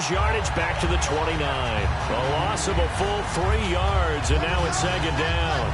his yardage back to the 29. A loss of a full 3 yards, and now it's second down.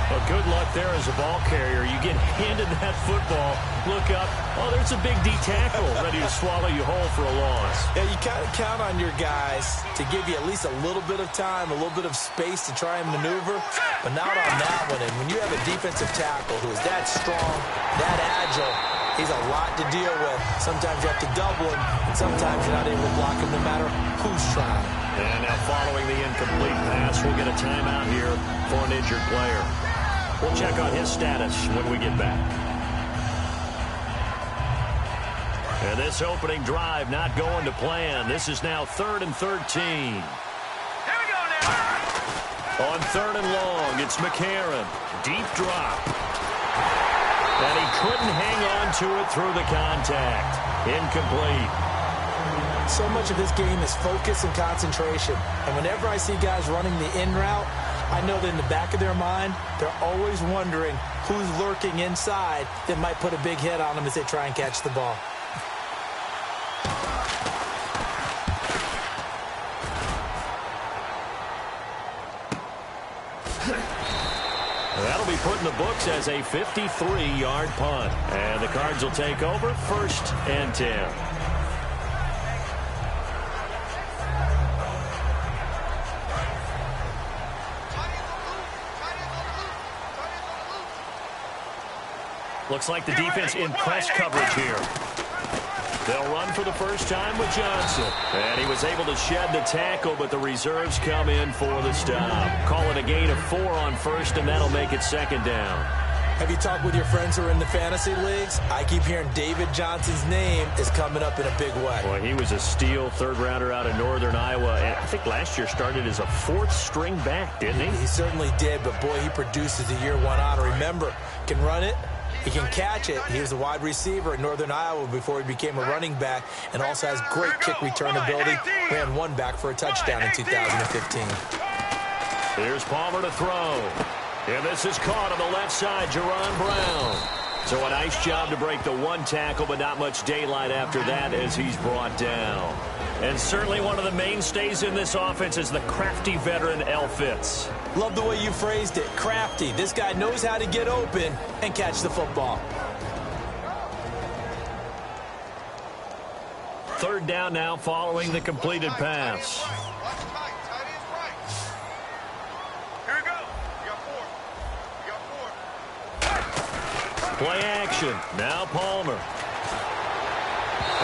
But good luck there as a ball carrier. You get handed that football, look up, oh, there's a big D tackle ready to swallow you whole for a loss. Yeah, you kind of count on your guys to give you at least a little bit of time, a little bit of space to try and maneuver, but not on that one. And when you have a defensive tackle who is that strong, that agile, he's a lot to deal with. Sometimes you have to double him, and sometimes you're not able to block him no matter who's trying. And now following the incomplete pass, we'll get a timeout here for an injured player. We'll check on his status when we get back. And this opening drive not going to plan. This is now 3rd and 13. Here we go now. On 3rd and long, it's McCarron. Deep drop. And he couldn't hang on to it through the contact. Incomplete. So much of this game is focus and concentration. And whenever I see guys running the in route, I know that in the back of their mind, they're always wondering who's lurking inside that might put a big hit on them as they try and catch the ball. That'll be put in the books as a 53-yard punt. And the Cards will take over 1st and 10. Looks like the defense in press coverage here. They'll run for the first time with Johnson. And he was able to shed the tackle, but the reserves come in for the stop. Call it a gain of 4 on 1st, and that'll make it 2nd down. Have you talked with your friends who are in the fantasy leagues? I keep hearing David Johnson's name is coming up in a big way. Boy, he was a steal, 3rd rounder out of Northern Iowa. And I think last year started as a 4th string back, didn't he? He certainly did, but boy, he produces a year 1 honor. Remember, can run it. He can catch it. He was a wide receiver at Northern Iowa before he became a running back, and also has great kick return ability. Ran 1 back for a touchdown in 2015. Here's Palmer to throw. And this is caught on the left side, Jerron Brown. So a nice job to break the 1 tackle, but not much daylight after that as he's brought down. And certainly one of the mainstays in this offense is the crafty veteran L. Fitz. Love the way you phrased it. Crafty. This guy knows how to get open and catch the football. 3rd down now following the completed pass. Here we go. You got 4. Play action. Now Palmer.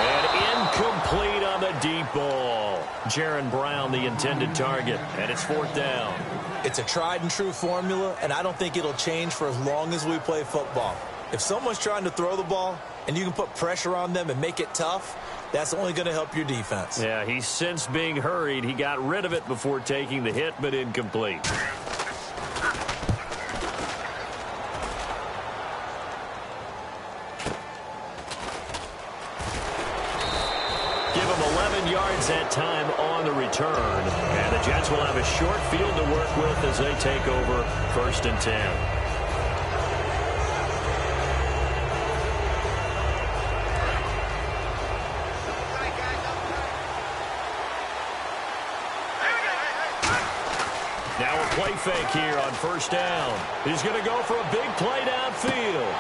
And incomplete on the deep ball. Jaron Brown, the intended target. And it's 4th down. It's a tried-and-true formula, and I don't think it'll change for as long as we play football. If someone's trying to throw the ball and you can put pressure on them and make it tough, that's only going to help your defense. Yeah, he's since being hurried. He got rid of it before taking the hit, but incomplete. Give him 11 yards that time on the return. And the Jets will have a short field to work with as they take over 1st and 10. Now a play fake here on 1st down. He's going to go for a big play downfield.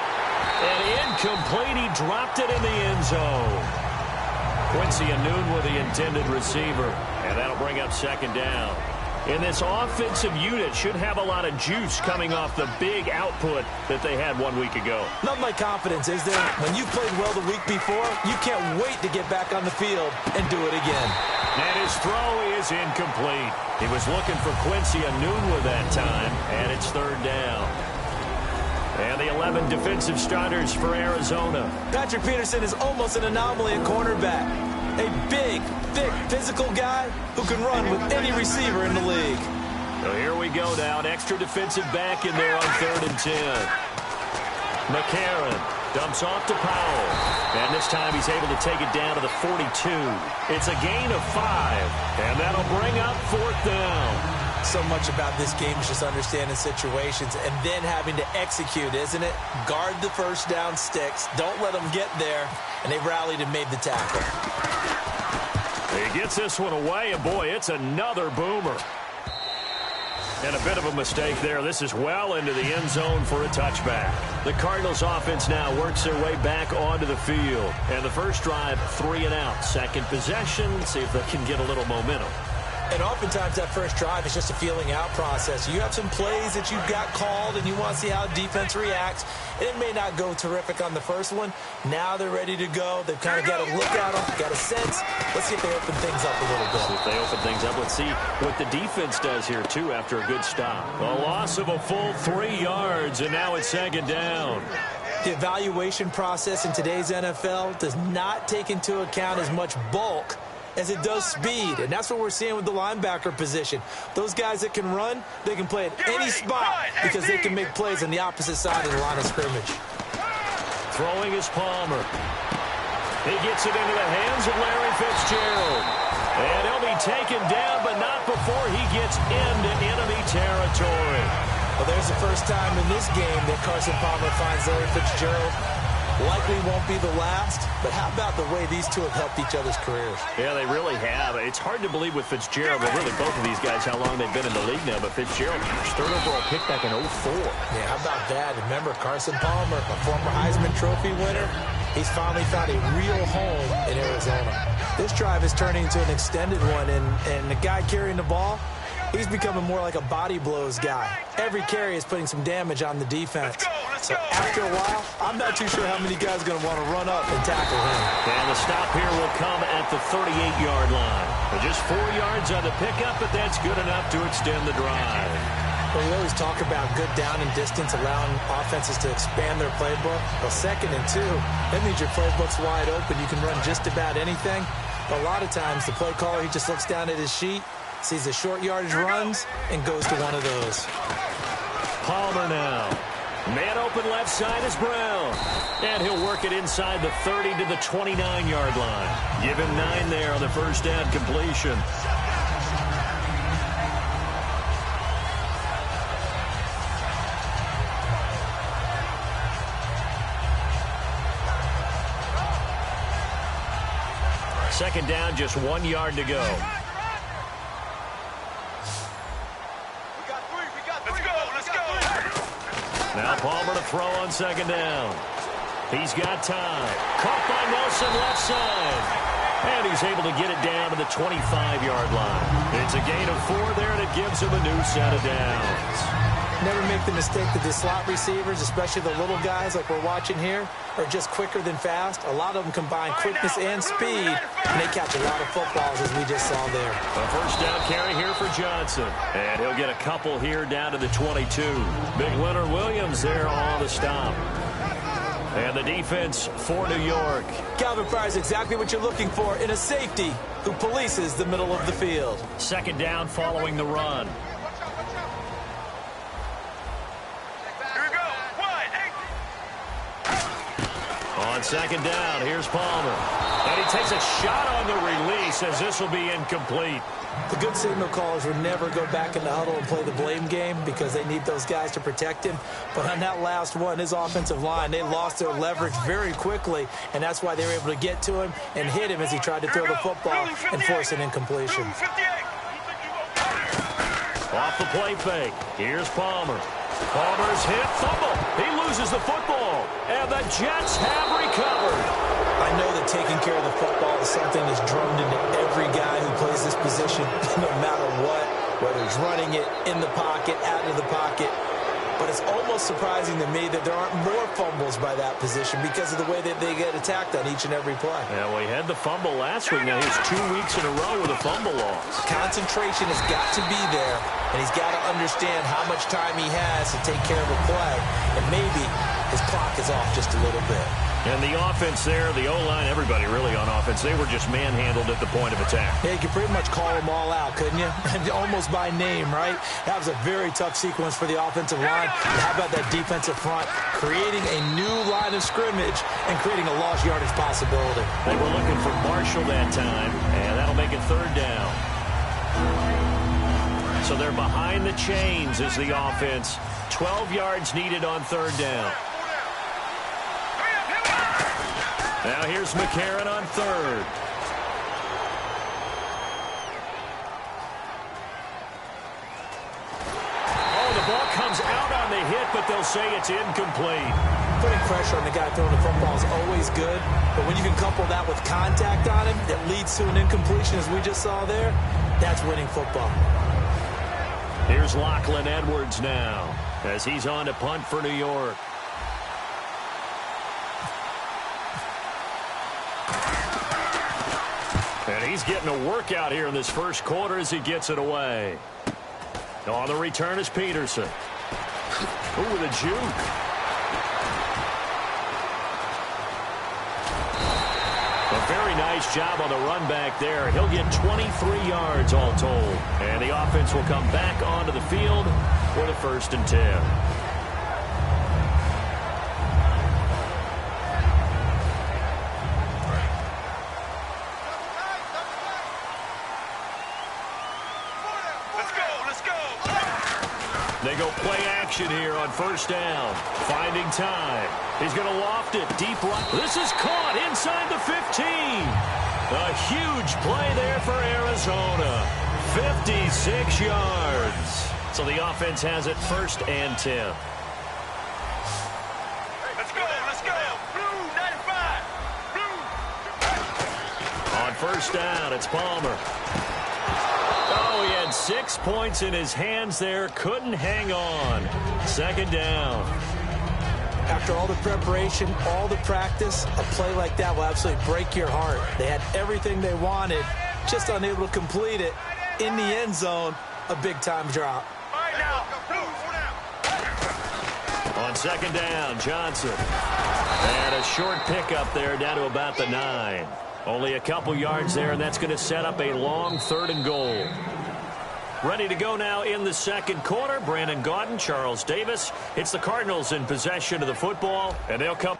And incomplete. He dropped it in the end zone. Quincy Anoon with the intended receiver. And that'll bring up 2nd down. And this offensive unit should have a lot of juice coming off the big output that they had 1 week ago. Nothing like confidence, is there? When you've played well the week before, you can't wait to get back on the field and do it again. And his throw is incomplete. He was looking for Quincy Anoon with that time, and it's 3rd down. And the 11 defensive starters for Arizona. Patrick Peterson is almost an anomaly at cornerback. A big, thick, physical guy who can run with any receiver in the league. So here we go now. An extra defensive back in there on 3rd and 10. McCarron dumps off to Powell. And this time he's able to take it down to the 42. It's a gain of 5. And that'll bring up 4th down. So much about this game is just understanding situations and then having to execute, isn't it? Guard the 1st down sticks. Don't let them get there. And they rallied and made the tackle. He gets this one away, and boy, it's another boomer. And a bit of a mistake there. This is well into the end zone for a touchback. The Cardinals offense now works their way back onto the field. And the first drive, 3 and out. Second possession, see if they can get a little momentum. And oftentimes that first drive is just a feeling out process. You have some plays that you've got called and you want to see how defense reacts. It may not go terrific on the first one. Now they're ready to go. They've kind of got a look at them, got a sense. Let's see if they open things up a little bit. See if they open things up. Let's see what the defense does here, too, after a good stop. A loss of a full 3 yards, and now it's second down. The evaluation process in today's NFL does not take into account as much bulk as it does speed, and that's what we're seeing with the linebacker position. Those guys that can run, they can play at any spot because they can make plays on the opposite side of the line of scrimmage. Throwing is Palmer. He gets it into the hands of Larry Fitzgerald. And he'll be taken down, but not before he gets into enemy territory. Well, there's the first time in this game that Carson Palmer finds Larry Fitzgerald. Likely won't be the last, but how about the way these two have helped each other's careers? Yeah, they really have. It's hard to believe with Fitzgerald, but really both of these guys, how long they've been in the league now. But Fitzgerald, third overall pick back in 04. Yeah, how about that? Remember, Carson Palmer, a former Heisman Trophy winner, he's finally found a real home in Arizona. This drive is turning into an extended one, and the guy carrying the ball, he's becoming more like a body blows guy. Every carry is putting some damage on the defense. So after a while, I'm not too sure how many guys are going to want to run up and tackle him. And the stop here will come at the 38-yard line. Just 4 yards on the pickup, but that's good enough to extend the drive. Well, we always talk about good down and distance, allowing offenses to expand their playbook. Well, 2nd and 2, that means your playbook's wide open. You can run just about anything. But a lot of times, the play caller, he just looks down at his sheet, sees the short yardage runs, and goes to one of those. Palmer now. Man open left side is Brown. And he'll work it inside the 30 to the 29-yard line. Give him 9 there on the first down completion. Second down, just 1 yard to go. Now Palmer to throw on second down. He's got time. Caught by Nelson left side. And he's able to get it down to the 25-yard line. It's a gain of 4 there, and it gives him a new set of downs. Never make the mistake that the slot receivers, especially the little guys like we're watching here, are just quicker than fast. A lot of them combine quickness and speed, and they catch a lot of footballs, as we just saw there. A first down carry here for Johnson. And he'll get a couple here down to the 22. Big Leonard Williams there on the stop. And the defense for New York. Calvin Pryor's exactly what you're looking for in a safety who polices the middle of the field. Second down following the run. On second down, here's Palmer. And he takes a shot on the release as this will be incomplete. The good signal callers would never go back in the huddle and play the blame game because they need those guys to protect him. But on that last one, his offensive line, they lost their leverage very quickly, and that's why they were able to get to him and hit him as he tried to throw the football and force an incompletion. Off the play fake. Here's Palmer. Palmer's hit, fumble. He loses the football, and the Jets have recovered. I know that taking care of the football is something that's drummed into every guy who plays this position, no matter what, whether he's running it, in the pocket, out of the pocket. But it's almost surprising to me that there aren't more fumbles by that position because of the way that they get attacked on each and every play. Yeah, well, he had the fumble last week. Now he's 2 weeks in a row with a fumble loss. Concentration has got to be there, and he's got to understand how much time he has to take care of a play, and maybe his clock is off just a little bit. And the offense there, the O-line, everybody really on offense, they were just manhandled at the point of attack. Yeah, you could pretty much call them all out, couldn't you? Almost by name, right? That was a very tough sequence for the offensive line. But how about that defensive front creating a new line of scrimmage and creating a lost yardage possibility? They were looking for Marshall that time, and that'll make it third down. So they're behind the chains as the offense. 12 yards needed on third down. Now here's McCarron on third. hit, but they'll say it's incomplete. Putting pressure on the guy throwing the football is always good, but when you can couple that with contact on him that leads to an incompletion, as we just saw there, that's winning football. Here's Lachlan Edwards now as he's on to punt for New York. And he's getting a workout here in this first quarter as he gets it away. On the return is Peterson. Ooh, with a juke. A very nice job on the run back there. He'll get 23 yards all told. And the offense will come back onto the field for the 1st and 10. They go play action here on 1st down. Finding time. He's going to loft it deep right. This is caught inside the 15. A huge play there for Arizona. 56 yards. So the offense has it 1st and 10. Let's go, let's go. Blue 95. Blue. On 1st down, it's Palmer. Oh, he had 6 points in his hands there. Couldn't hang on. 2nd down. After all the preparation, all the practice, a play like that will absolutely break your heart. They had everything they wanted, just unable to complete it. In the end zone, a big-time drop. All right, now. On 2nd down, Johnson. And a short pickup there down to about the 9. Only a couple yards there, and that's going to set up a long 3rd and goal. Ready to go now in the 2nd quarter. Brandon Gaudin, Charles Davis. It's the Cardinals in possession of the football, and they'll come.